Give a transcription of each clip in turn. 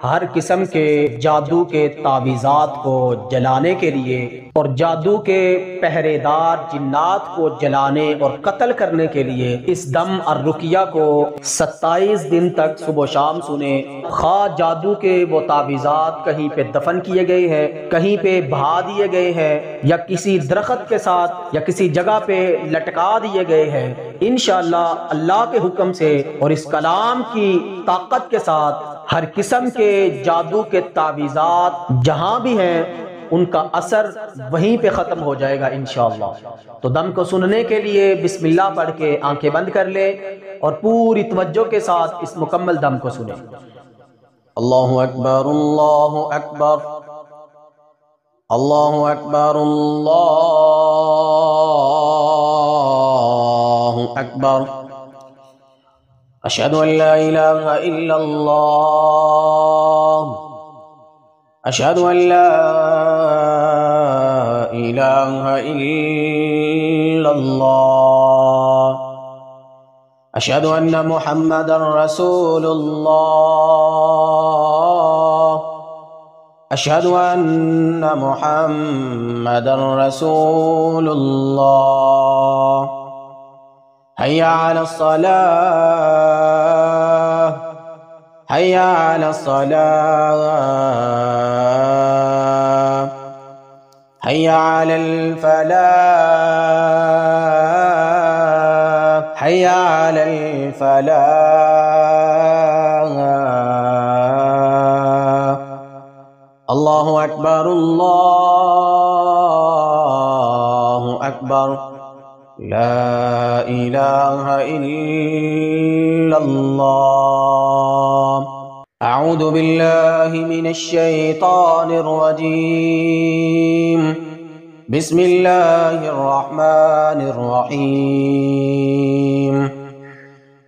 हर किस्म के जादू के तावीज़ात को जलाने के लिए और जादू के पहरेदार जिन्नात को जलाने और कत्ल करने के लिए इस दम और रुकिया को 27 दिन तक सुबह शाम सुने। खा जादू के वो तावीज़ात कहीं पे दफन किए गए हैं, कहीं पे बहा दिए गए हैं, या किसी दरख्त के साथ या किसी जगह पे लटका दिए गए हैं, इंशाअल्लाह अल्लाह के हुक्म से और इस कलाम की ताकत के साथ हर किस्म के जादू के तावीज़ात जहां भी हैं उनका असर वहीं पे ख़त्म हो जाएगा इंशाअल्लाह। तो दम को सुनने के लिए बिस्मिल्लाह पढ़ के आंखें बंद कर ले और पूरी तवज्जो के साथ इस मुकम्मल दम को सुने। अल्लाहु अकबर, अल्लाहु अकबर, अल्लाहु अकबर, अल्लाहु अकबर। अशहदु अन ला इलाहा इल्लल्लाह, अशहदु अन ला इलाहा इल्लल्लाह, अशहदु अन्न मुहम्मदन रसूलुल्लाह, अशहदु अन्न मुहम्मदन रसूलुल्लाह। हय्या अलस्सलाह, हय्या अलस्सलाह, हय्या अलल फलाह, हय्या अलल फलाह। अल्लाहु अकबर, अल्लाहु अकबर, ला इलाहा इल्लल्लाह। अऊज़ु बिल्लाहि मिनश शैतानिर रजीम। बिस्मिल्लाहिर रहमानिर रहीम।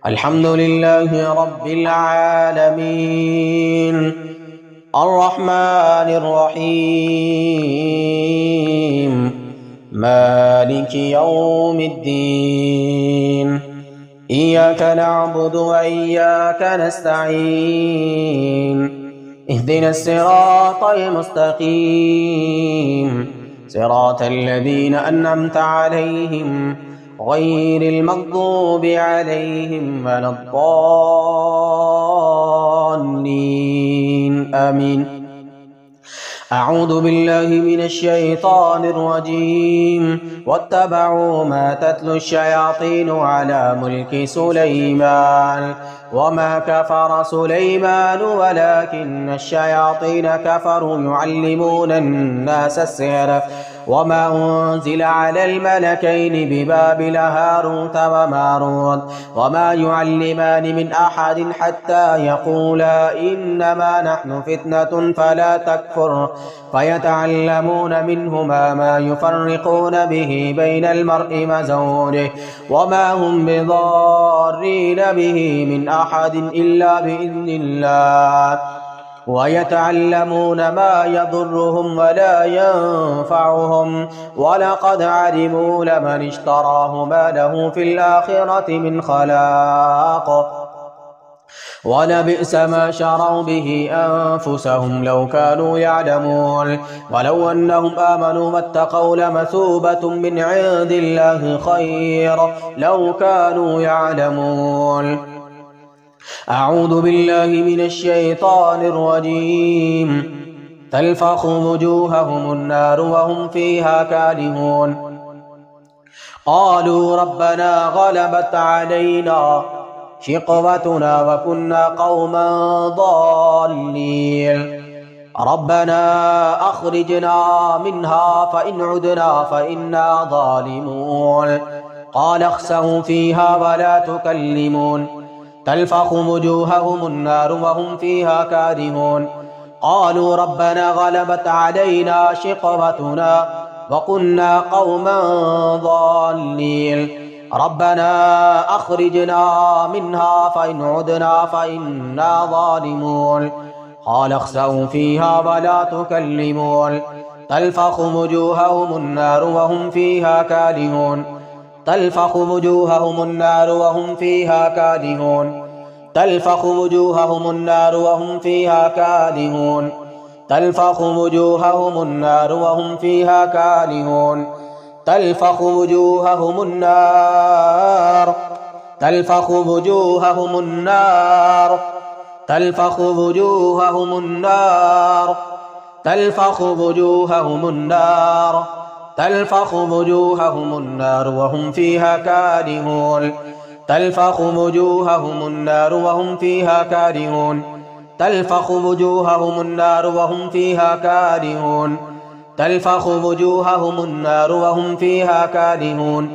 अल्हम्दुलिल्लाहि रब्बिल आलमीन, अर्रहमानिर रहीम, मालिकि यौमिद्दीन। इय्याका नअबुदु व इय्याका नस्तईन। इहदिनस सिरातल मुस्तकीम, सिरातल लज़ीना अन्अमता अलैहिम, गैरिल मग़्दूबि अलैहिम वलद्दाल्लीन। आमीन। अऊज़ु बिल्लाहि मिनश शैतानिर रजीम। वत्तबअू मा तत्लु शयातीनु अला मुल्कि सुलैमान वमा कफर सुलैमान वलाकिन्न शयातीन कफरू युअल्लिमूना अन्नास अस्सिहर वमा उन्ज़िल अलल मलकैनि बिबाबिल हारूत वमारूत वमा युअल्लिमानि मिन अहदिन हत्ता यक़ूला इन्नमा नहनु फित्नतुन फला तकफुर फयतअल्लमून मिन्हुमा मा युफ़र्रिक़ून बिहि बैनल मर्इ व ज़ौजिहि वमा हुम बिज़ार्रीन बिहि मिन अहदिन इल्ला बिइज़्निल्लाह वयतअल्लमून मा यदुर्रुहुम वला यंफ़अुहुम वलक़द अलिमू लमन इश्तराहु मा लहु फ़िल आख़िरति मिन ख़लाक़ वलबिअस मा शरऊ बिहि अन्फुसहुम लौ कानू यअलमून वलौ अन्नहुम आमनू वत्तक़ौ लमसूबतुम मिन इंदिल्लाहि ख़ैर लौ कानू यअलमून। अऊज़ु बिल्लाहि मिनश शैतानिर रजीम। तल्फ़हु वुजूहहुमुन नार वहुम फ़ीहा कालिहून। क़ालू रब्बना ग़लबत अलैना शिक़वतुना वकुन्ना क़ौमन ضالीन। रब्बना अख़रिजना मिन्हा फ़इन उदना फ़इन्ना ज़ालिमून। क़ाल अख़्सऊ फ़ीहा वला तुकल्लिमून तल्फ़हु वुजूहहुमुन नार वहुम फ़ीहा कारिहून। क़ालू रब्बना ग़लबत अलैना शिक़वतुना वकुन्ना क़ौमन ضالीन। रब्बना अख़रिजना मिन्हा फ़इन उदना फ़इन्ना ज़ालिमून। क़ाल अख़्सऊ फ़ीहा वला तुकल्लिमून तल्फ़हु वुजूहहुमुन नार वहुम फ़ीहा कारिहून। तल्फ़हु वुजूहहुमुन नार वहुम फ़ीहा कारिहून। تلفح وجوههم النار وهم فيها كالهون تلفح وجوههم النار وهم فيها كالهون تلفح وجوههم النار تلفح وجوههم النار تلفح وجوههم النار تلفح وجوههم النار تلفح وجوههم النار وهم فيها كالهون تلفح وجوههم النار وهم فيها كالهون تلفح وجوههم النار وهم فيها كالهون تلفح وجوههم النار وهم فيها كالهون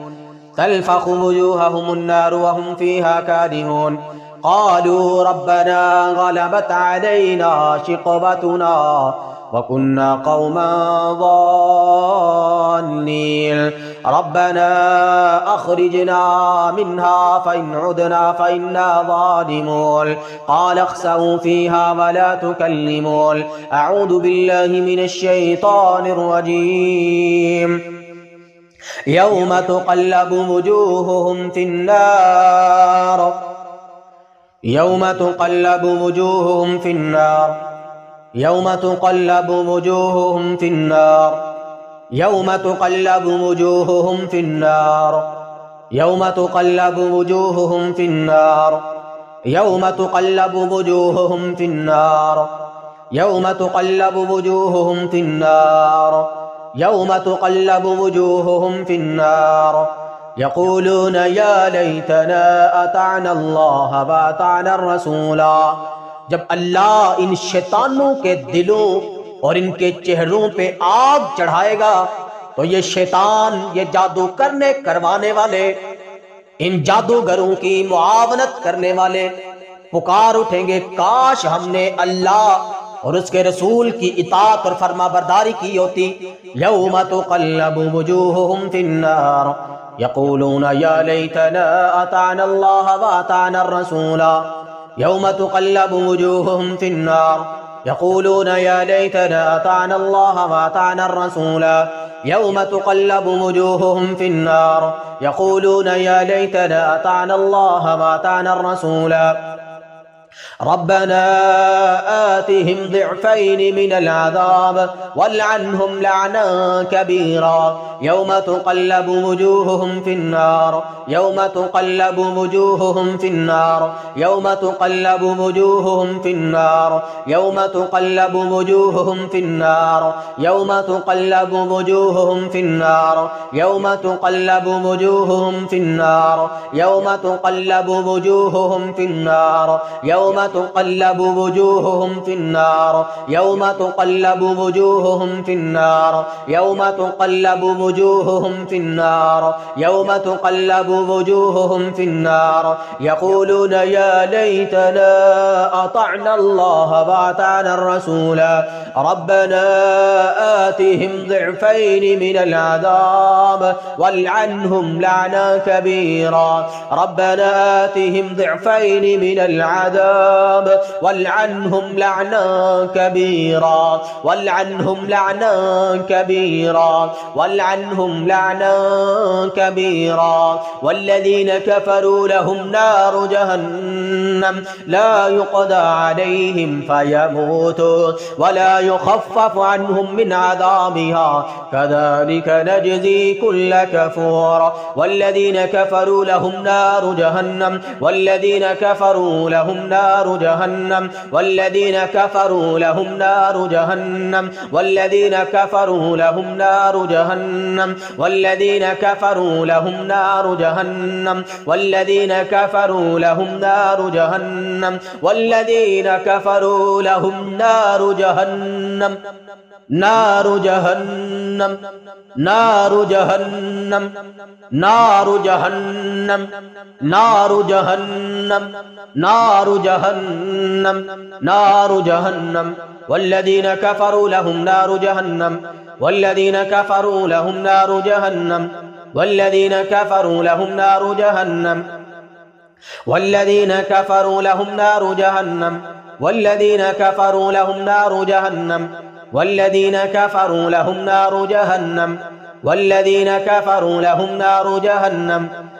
تلفح وجوههم النار وهم فيها كالهون قالوا ربنا غلبت علينا شقوتنا وكنا قوما ضالين ربنا أخرجنا منها فإن عدنا فإنا ظالمون قال اخسئوا فيها ولا تكلمون أعوذ بالله من الشيطان الرجيم يوم تقلب وجوههم في النار يوم تقلب وجوههم في النار يوم تقلب وجوههم في النار يوم تقلب وجوههم في النار يوم تقلب وجوههم في النار يوم تقلب وجوههم في النار يوم تقلب وجوههم في النار يوم تقلب وجوههم في النار يقولون يا ليتنا أطعنا الله وأطعنا الرسولا जब अल्लाह इन शैतानों के दिलों और इनके चेहरों पे आग चढ़ाएगा तो ये शैतान, ये जादू करवाने वाले, इन जादूगरों की मुआवनत करने वाले पुकार उठेंगे, काश हमने अल्लाह और उसके रसूल की इताअत और फरमाबरदारी की होती। यौम तुक़ल्लबु वुजूहुहुम फिन्नार यक़ूलून या लैतना अताअना अल्लाह व अताअना अर्रसूला यौम तुक़ल्लबु वुजूहुहुम फिन्नार यक़ूलून या लैतना अताअना अल्लाह व अताअना अर्रसूला यौम तुक़ल्लबु वुजूहुहुम फिन्नार यक़ूलून या लैतना अताअना अल्लाह व अताअना अर्रसूला रब्बना आतिहिम ज़िअफ़ैन मिनल अज़ाब वल्अन्हुम लअनन कबीरा यौम तुक़ल्लबु वुजूहुहुम फिन्नार यौम तुक़ल्लबु वुजूहुहुम फिन्नार यौम तुक़ल्लबु वुजूहुहुम फिन्नार यौम तुक़ल्लबु वुजूहुहुम फिन्नार यौम तुक़ल्लबु वुजूहुहुम फिन्नार यौम तुक़ल्लबु वुजूहुहुम फिन्नार यौम तुक़ल्लबु वुजूहुहुम फिन्नार यौम तुक़ल्लबु वुजूहुहुम फिन्नार यौम तुक़ल्लबु वुजूहुहुम फिन्नार यौम तुक़ल्लबु वुजूहुहुम फिन्नार यौम तुक़ल्लबु वुजूहुहुम फिन्नार यक़ूलून या लैतना अताअना अल्लाह व अताअना अर्रसूला रब्बना आतिहिम ज़िअफ़ैन मिनल अज़ाब वल्अन्हुम लअनन कबीरा रब्बना आतिहिम ज़िअफ़ैन मिनल अज़ाब वल्अन्हुम लअनन कबीरा वल्अन्हुम लअनन कबीरा वल्अन्हुम लअनन कबीरा वल्लज़ीन कफ़रू लहुम नारु जहन्नम ला युक़दा अलैहिम फयमूतू वला युख़फ़फ़ु अन्हुम मिन अज़ाबिहा कज़ालिक नजज़ी कुल्ल कफ़ूर वल्लज़ीन कफ़रू लहुम नारु जहन्नम वल्लज़ीन कफ़रू लहुम नारु जहन्नम वल्लज़ीन कफ़रू लहुम नारु जहन्नम वल्लज़ीन कफ़रू लहुम नारु जहन्नम वल्लज़ीन कफ़रू लहुम नारु जहन्नम वल्लज़ीन कफ़रू लहुम नारु जहन्नम वल्लज़ीन कफ़रू लहुम नारु जहन्नम नारु जहन्नम नारु जहन्नम नारु जहन्नम नारु जहन्नम नारु जहन्नम नारु जहन्नम वल्लज़ीन कफ़रू लहुम नारु जहन्नम वल्लज़ीन कफ़रू लहुम नारु जहन्नम वल्लज़ीन कफ़रू लहुम नारु जहन्नम वल्लज़ीन कफ़रू लहुम नारु जहन्नम वल्लज़ीन कफ़रू लहुम नारु जहन्नम वल्लज़ीन कफ़रू लहुम नारु जहन्नम वल्लज़ीन कफ़रू लहुम नारु जहन्नम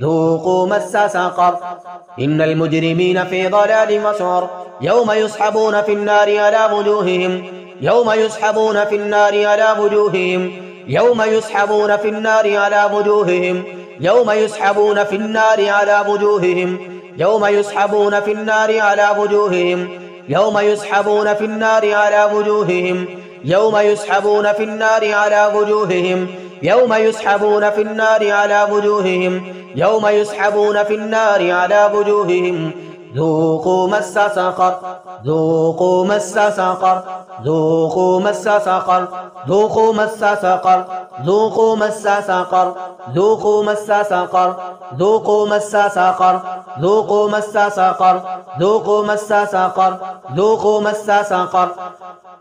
ذوقوا مس سقر إن المجرمين في ضلال وسعر يوم يسحبون في النار على وجوههم يوم يسحبون في النار على وجوههم يوم يسحبون في النار على وجوههم يوم يسحبون في النار على وجوههم يوم يسحبون في النار على وجوههم يوم يسحبون في النار على وجوههم يوم يسحبون في النار على وجوههم يوم يسحبون في النار على وجوههم يوم يسحبون في النار على وجوههم ذوقوا مس سقر ذوقوا مس سقر ذوقوا مس سقر ذوقوا مس سقر ذوقوا مس سقر ذوقوا مس سقر ذوقوا مس سقر ذوقوا مس سقر ذوقوا مس سقر ذوقوا مس سقر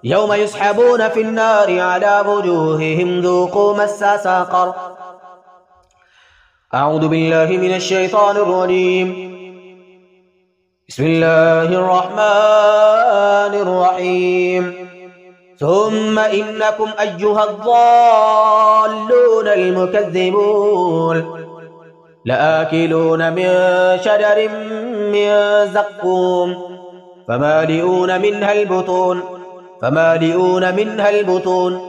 يوم يسحبون في النار على وجوههم ذوقوا مس سقر. أعوذ بالله من الشيطان الرجيم. بسم الله الرحمن الرحيم. ثم إنكم أيها الضالون المكذبون لآكلون من شجر من زقوم فمالئون منها البطون فمالئون منها البطون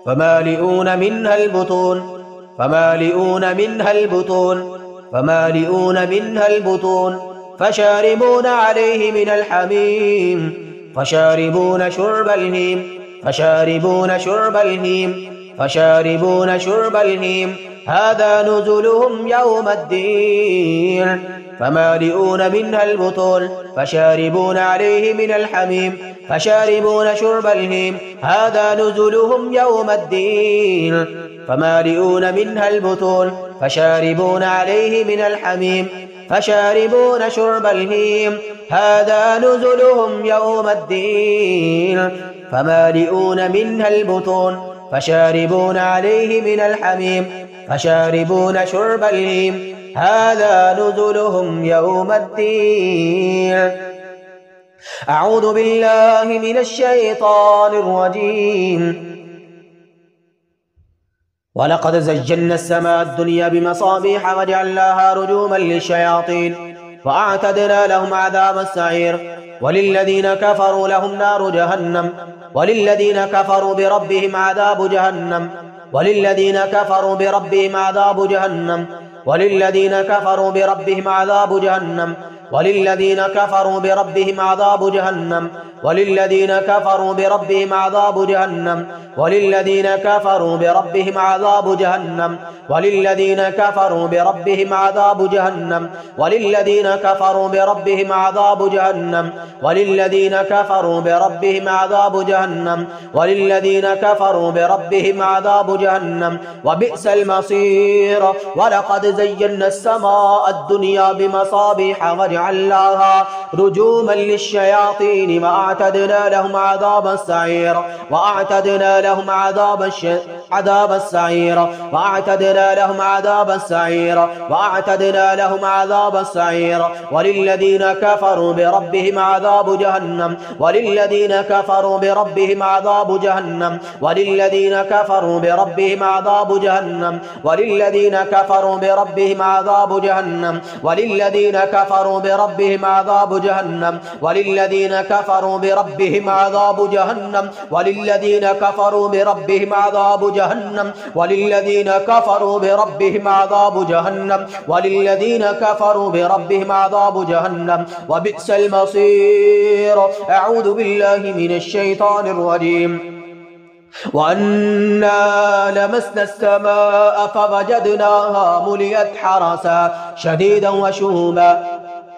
فمالئون منها البطون فمالئون منها البطون فمالئون منها البطون فشاربون عليه من الحميم فشاربون شرب الهيم فشاربون شرب الهيم فشاربون شرب الهيم هذا نزلهم يوم الدين فمالئون منها البطون فشاربون عليه من الحميم فشاربون شرب الهيم هذا نزلهم يوم الدين فمالئون منها البطون فشاربون عليه من الحميم فشاربون شرب الهيم هذا نزلهم يوم الدين فمالئون منها البطون فشاربون عليه من الحميم فشاربون شرب الهيم هذا نزلهم يوم الدين. أعوذ بالله من الشيطان الرجيم. ولقد زينا السماء الدنيا بمصابيح وجعلناها رجوما للشياطين وأعتدنا لهم عذاب السعير وللذين كفروا لهم نار جهنم وللذين كفروا بربهم عذاب جهنم وللذين كفروا بربهم عذاب جهنم وللذين كفروا بربهم عذاب جهنم وللذين كفروا بربهم عذاب جهنم وللذين كفروا بربهم عذاب جهنم وللذين كفروا بربهم عذاب جهنم وللذين كفروا بربهم عذاب جهنم وللذين كفروا بربهم عذاب جهنم وللذين كفروا بربهم عذاب جهنم وللذين كفروا بربهم عذاب جهنم وبئس المصير. ولقد زينا السماء الدنيا بمصابيح وجعلناها رجوما للشياطين وأعتدنا لهم عذاب السعير وأعتدنا لهم عذاب السعير وأعتدنا لهم عذاب السعير وأعتدنا لهم عذاب السعير وللذين كفروا بربهم عذاب جهنم وللذين كفروا بربهم عذاب جهنم وللذين كفروا بربهم عذاب جهنم وللذين كفروا بربهم عذاب جهنم وللذين كفروا بربهم عذاب جهنم وللذين كفروا بربهم عذاب جهنم وللذين كفروا بربهم عذاب جهنم وللذين كفروا بربهم عذاب جهنم وللذين كفروا بربهم عذاب جهنم وبئس المصير. أعوذ بالله من الشيطان الرجيم. وأنا لمسنا السماء فوجدناها ملئت حرسا شديدا وشهبا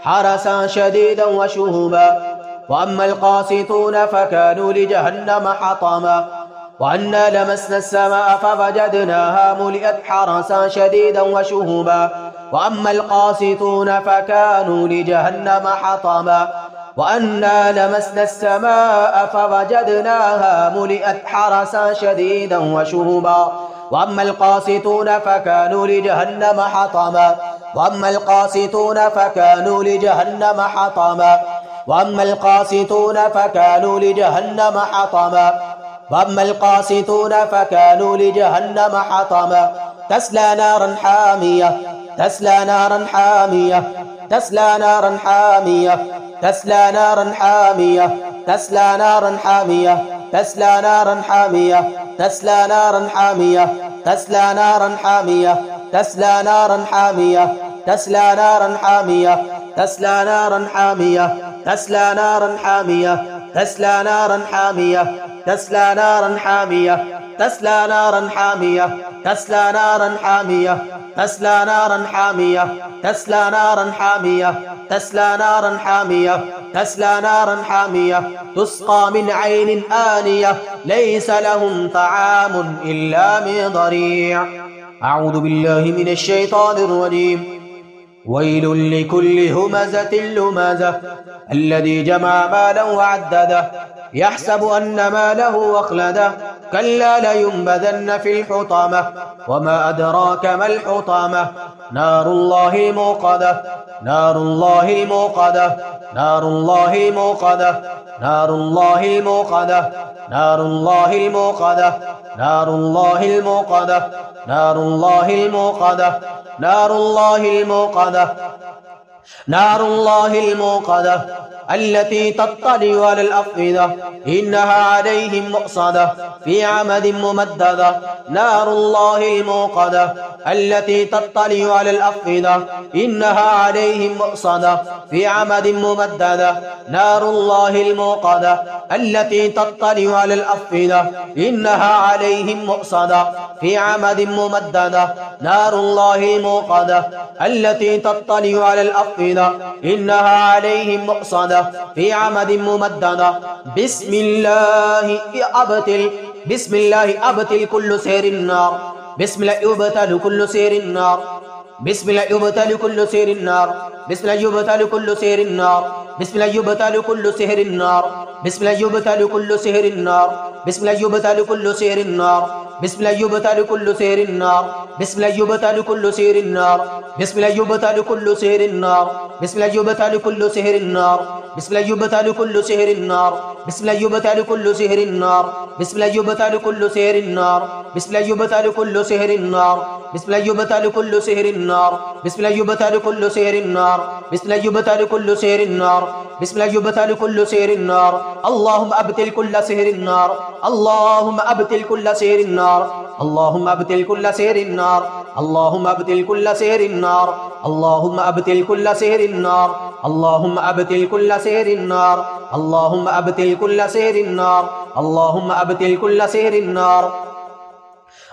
حرسا شديدا وشهبا وأما القاسطون فكانوا لجهنم حطما وأنا لمسنا السماء فوجدناها ملئت حرسا شديدا وشهبا وأما القاسطون فكانوا لجهنم حطما وأنا لمسنا السماء فوجدناها ملئت حرسا شديدا وشهبا وأما القاسطون فكانوا لجهنم حطما وأما القاسطون فكانوا لجهنم حطما وأما القاسطون فكانوا لجهنم حطما وأما القاسطون فكانوا لجهنم حطما تسلى نارا حامية تسلى نارا حامية تسلى نارا حامية تسلى نارا حامية تسلى نارا حامية تسلى نارا حامية تسلى نارا حامية تسلى نارا حامية تسلى نارا حامية تسلى نارا حامية تسلى نارا حامية تسلى نارا حامية تسلى نارا حامية تسلى نارا حامية تسلى نارا حامية تسلى نارا حامية تسلى نارا حامية تسلى نارا حامية تسلى نارا حامية تسلى نارا حامية تسقى من عين آنية ليس لهم طعام إلا من ضريع. أعوذ بالله من الشيطان الرجيم. ويل لكل همزة لمزة الذي جمع مالا وعدده يحسب أن ماله أخلده كلا لينبذن في الحطمة وما أدراك ما الحطمة نار الله الموقدة نار الله الموقدة نار الله الموقدة نار الله الموقدة نار الله الموقدة نار الله الموقدة نار الله الموقدة نار الله الموقدة نار الله الموقدة التي تطلع على الأفئدة إنها عليهم مؤصدة في عمد ممددة. نار الله الموقدة التي تطلع على الأفئدة إنها عليهم مؤصدة في عمد ممددة. نار الله الموقدة التي تطلع على الأفئدة إنها عليهم مؤصدة في عمد ممددة. نار الله الموقدة التي تطلع على الأفئدة إنها عليهم مؤصدة في عمد ممددة. بسم الله أبتل كل سير النار. بسم الله يبتل كل سير النار. بسم الله يبتل كل سير النار. بسم الله يبتل كل سير النار. بسم الله يبتل كل سير النار. بسم الله يبتل كل سير النار. بسم الله يبتل كل سير النار. بسم الله يبتل كل سير النار. بسم الله يبتل كل سير النار. بسم الله يبتل كل سير النار. بسم الله يبتل كل سير النار. بسم الله يبتل كل سير النار. بسم الله يبتل كل سير النار. بسم الله يبتل كل سير النار. بسم الله يبتل كل سير النار. بسم الله يبتل كل سير النار. بسم الله يبتل كل سير النار. بسم الله يبتل كل سير النار. بسم الله يبتل كل سير النار. اللهم أبتل كل سير النار. اللهم أبتل كل سير النار. اللهم أبتل كل سير النار. اللهم أبتل كل سير النار. اللهم أبتل كل سير النار. اللهم أبتل كل سير النار. اللهم أبتل كل سير النار. اللهم أبتل كل سير النار.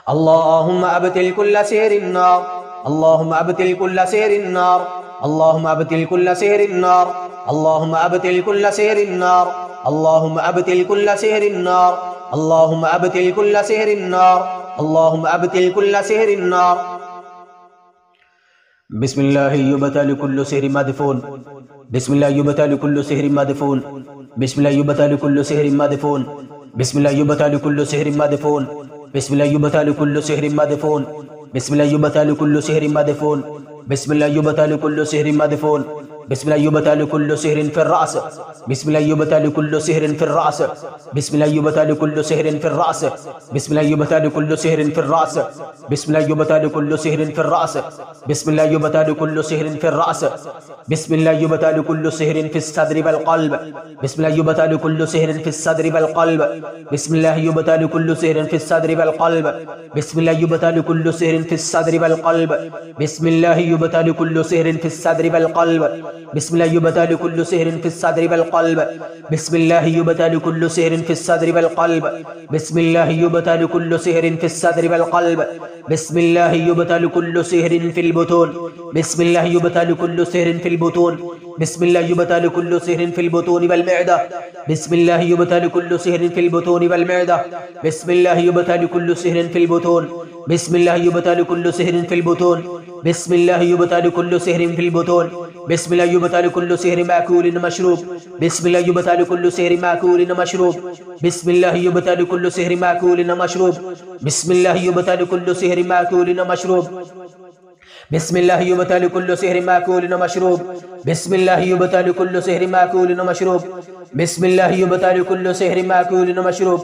اللهم أبتل كل سير النار. اللهم أبتل كل سير النار. اللهم أبتل كل سير النار. اللهم أبتل كل سير النار. اللهم أبتل كل سير النار. اللهم أبتل كل سير النار. اللهم أبتل كل سير النار. بسم الله يبتل كل سير مدفون. بسم الله يبتل كل سير مدفون. بسم الله يبتل كل سير مدفون. بسم الله يبتل كل سير مدفون. بسم الله يبتل كل سير مدفون. بسم الله يبتل كل سير مدفون. بسم الله يبتل كل سير مدفون. بسم الله يبتل كل سحر في الرأس. بسم الله يبتل كل سحر في الرأس. بسم الله يبتل كل سحر في الرأس. بسم الله يبتل كل سحر في الرأس. بسم الله يبتل كل سحر في الرأس. بسم الله يبتل كل سحر في الرأس. بسم الله يبتل كل سحر في الصدر والقلب. بسم الله يبتل كل سحر في الصدر والقلب. بسم الله يبتل كل سحر في الصدر والقلب. بسم الله يبتل كل سحر في الصدر والقلب. بسم الله يبتل كل سحر في الصدر والقلب. بسم الله يبتل كل سحر في الصدر والقلب. بسم الله يبتل كل سحر في الصدر والقلب. بسم الله يبتل كل سحر في الصدر والقلب. بسم الله يبتل كل سحر في البطون. بسم الله يبتل كل سحر في البطون. بسم الله يبتل كل سحر في البطون والمعدة. بسم الله يبتل كل سحر في البطون والمعدة. بسم الله يبتل كل سحر في البطون. بسم الله يبتل كل سحر في البطون. بسم الله يبتل كل سحر في البطون. بسم الله يبتل كل سحر مأكول مشروب. بسم الله يبتل كل سحر مأكول مشروب. بسم الله يبتل كل سحر مأكول مشروب. بسم الله يبتل كل سحر مأكول مشروب. बिस्मिल्लाह युबतली कुल्लु सिहरिन माकूलिन व मशरूब, बिस्मिल्लाह युबतली कुल्लु सिहरिन माकूलिन व मशरूब, बिस्मिल्लाह युबतली कुल्लु सिहरिन माकूलिन व मशरूब,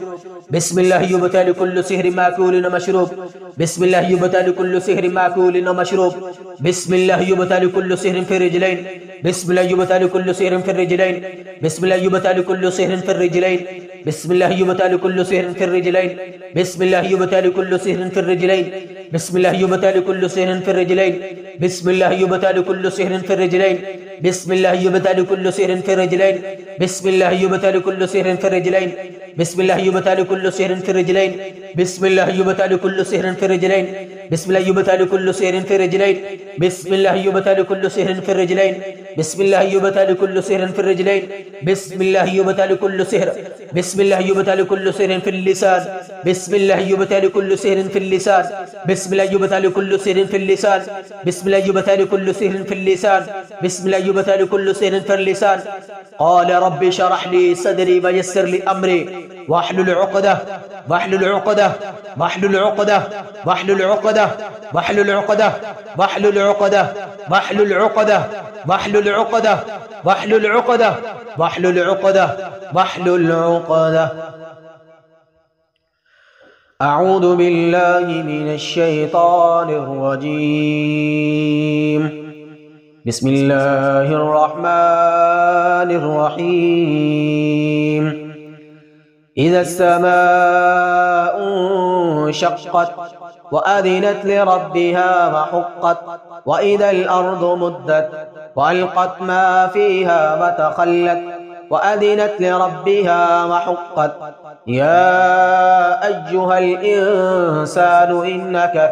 बिस्मिल्लाह युबतली कुल्लु सिहरिन माकूलिन व मशरूब, बिस्मिल्लाह युबतली कुल्लु सिहरिन माकूलिन व मशरूब, बिस्मिल्लाह युबतली कुल्लु सिहरिन फिर रिजलैन, बिस्मिल्लाह युबतली कुल्लु सिहरिन फिर रिजलैन, बिस्मिल्लाह युबतली कुल्लु सिहरिन फिर रिजलैन, बिस्मिल्लाह युबतली कुल्लु सिहरिन फिर रिजलैन, बिस्मिल्लाह युबतली कुल्लु सिहरिन फिर रिजलैन, बिस्मिल्लाह युबतली कुल्लु सिहरिन फिर रिजलैन, बिस्मिल्लाह युबतली कुल्लु सिहरिन फिर रिजलैन, बिस्मिल्लाह युबतली कुल्लु सिहरिन फिर रिजलैन, बिस्मिल्लाह युबतली कुल्लु सिहरिन फिर रिजलैन, बिस्मिल्लाह युबतली कुल्लु सिहरिन फिर रिजलैन, बिस्मिल्लाह युबतली कुल्लु सिहरिन फिर रिजलैन, बिस्मिल्लाह युबतली कुल्लु सिहरिन फिर रिजलैन, बिस्मिल्लाह युबतली कुल्लु सिहरिन फिर रिजलैन, बिस्मिल्लाह युबतली कुल्लु सिहरिन फिर रिजलैन, बिस्मिल्लाह युबतली कुल्लु सिहर, बिस्मिल्लाह युबतली कुल्लु सिहरिन फिल लिसान, बिस्मिल्लाह युबतली कुल्लु सिहरिन फिल लिसान, बिस्मिल्लाह युबतली कुल्लु सिहरिन फिल लिसान, बिस्मिल्लाह युबतली कुल्लु सिहरिन फिल लिसान, बिस्मिल्लाह युबतली कुल्लु सिहरिन फिल लिसान। क़ाल रब्बि शरह ली सदरी व यस्सिर ली अमरी वहलुल उक़दह वहलुल उक़दह वहलुल उक़दह वहलुल उक़दह वहलुल उक़दह वहलुल उक़दह वहलुल उक़दह वहलुल उक़दह वहलुल उक़दह वहलुल उक़दह वहलुल उक़दह। अऊज़ु बिल्लाहि मिनश शैतानिर रजीम। बिस्मिल्लाहिर रहमानिर रहीम। इज़ा समाउ शक़्क़त व अज़िनत लिरब्बिहा व हुक़्क़त व इज़ल अर्दु मुद्दत व अलक़त मा फ़ीहा व तख़ल्लत व अज़िनत लिरब्बिहा व हुक़्क़त। या अय्युहल इंसानु इन्नका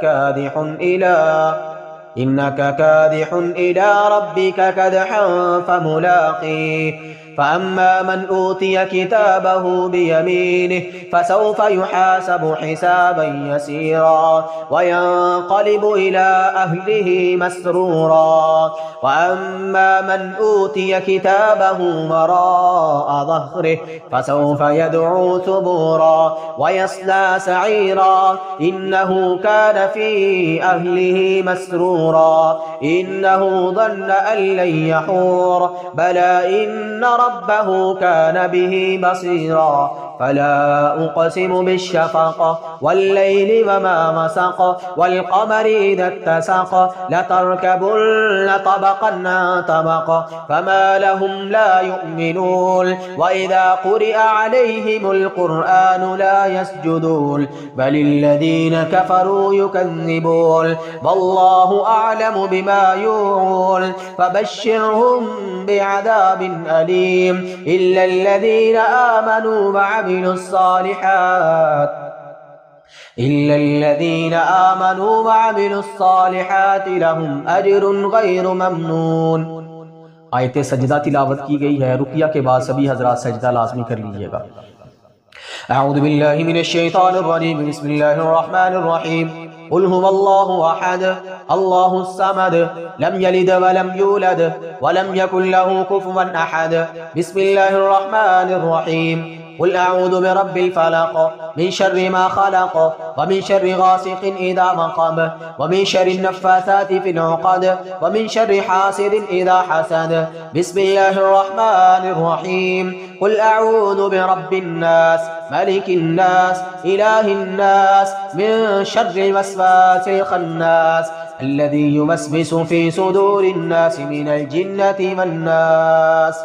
कादिहुन इला रब्बिका कदहन फमुलाक़ीह। فأما من أوتي كتابه بيمينه فسوف يحاسب حسابا يسيرا وينقلب إلى أهله مسرورا وأما من أوتي كتابه وراء ظهره فسوف يدعو ثبورا ويصلى سعيرا إنه كان في أهله مسرورا إنه ظن أن لن يحور بلى إن ربه كان به بصيرا فلا أقسم بالشفق والليل وما مسق والقمر إذا اتسق لتركبن طبقا عن طبق فما لهم لا يؤمنون وإذا قرئ عليهم القرآن لا يسجدون بل الذين كفروا يكذبون والله أعلم بما يوعون فبشرهم بعذاب أليم إلا الذين آمنوا وعملوا الصالحات لهم أجر غير ममनून। आयत सजदा तिलावत की गई है। रुकिया के बाद सभी हजरात सजदा लाजमी कर लीजिएगा। अऊज़ु बिल्लाहि मिनश शैतानिर रजीम। बिस्मिल्लाहिर रहमानिर रहीम। क़ुल हुवल्लाहु अहद अल्लाहुस समद लम यलिद व लम यूलद व लम यकुल लहू कुफुवन अहद। बिस्मिल्लाहिर रहमानिर रहीम। क़ुल अऊज़ु बिरब्बिल फलक़ मिन शर्रि मा खलक़ व मिन शर्रि गासिक़िन इज़ा वक़ब व मिन शर्रि नफ़्फ़ासाति फ़िल उक़द व मिन शर्रि हासिदिन इज़ा हसद। बिस्मिल्लाहिर रहमानिर रहीम। क़ुल अऊज़ु बिरब्बिन नास मलिकिन नास इलाहिन नास मिन शर्रिल वस्वासिल खन्नास अल्लज़ी युवस्विसु फ़ी सुदूरिन नास मिनल जिन्नति वन नास।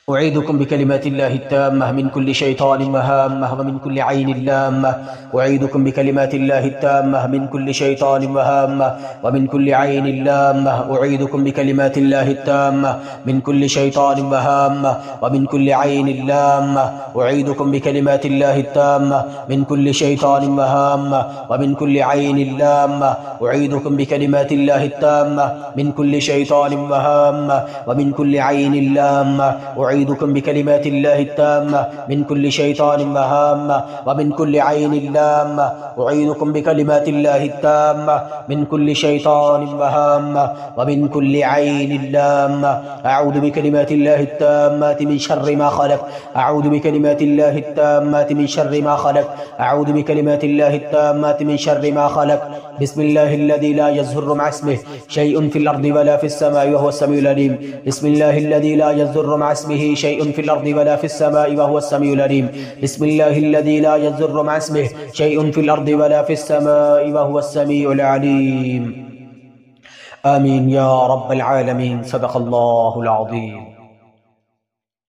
उईदुकुम बिकलिमातिल्लाहि त्ताम्मह मिन कुल्लि शैतानिन वहाम्मह व मिन कुल्लि ऐनिन लाम्मह। उईदुकुम बिकलिमातिल्लाहि त्ताम्मह मिन कुल्लि शैतानिन वहाम्मह व मिन कुल्लि ऐनिन लाम्मह। उईदुकुम बिकलिमातिल्लाहि त्ताम्मह मिन कुल्लि शैतानिन वहाम्मह व मिन कुल्लि ऐनिन लाम्मह। उईदुकुम बिकलिमातिल्लाहि त्ताम्मह मिन कुल्लि शैतानिन वहाम्मह व मिन कुल्लि ऐनिन लाम्मह। उईदुकुम बिकलिमातिल्लाहि त्ताम्मह मिन कुल्लि शैतानिन वहाम्मह व मिन कुल्लि ऐनिन लाम्मह। أعيذكم بكلمات الله التامة من كل شيطان وهامة ومن كل عين لامة. أعيذكم بكلمات الله التامة من كل شيطان وهامة ومن كل عين لامة. أعوذ بكلمات الله التامات من شر ما خلق. أعوذ بكلمات الله التامات من شر ما خلق. أعوذ بكلمات الله التامات من شر ما خلق. بسم الله الذي لا يزهر مع اسمه شيء في الأرض ولا في السماء وهو السميع العليم. بسم الله الذي لا يزهر مع اسمه شيء في الأرض ولا في السماء وهو السميع العليم. بسم الله الذي لا يزهر مع اسمه شيء في الأرض ولا في السماء وهو السميع العليم. آمين يا رب العالمين. صدق الله العظيم.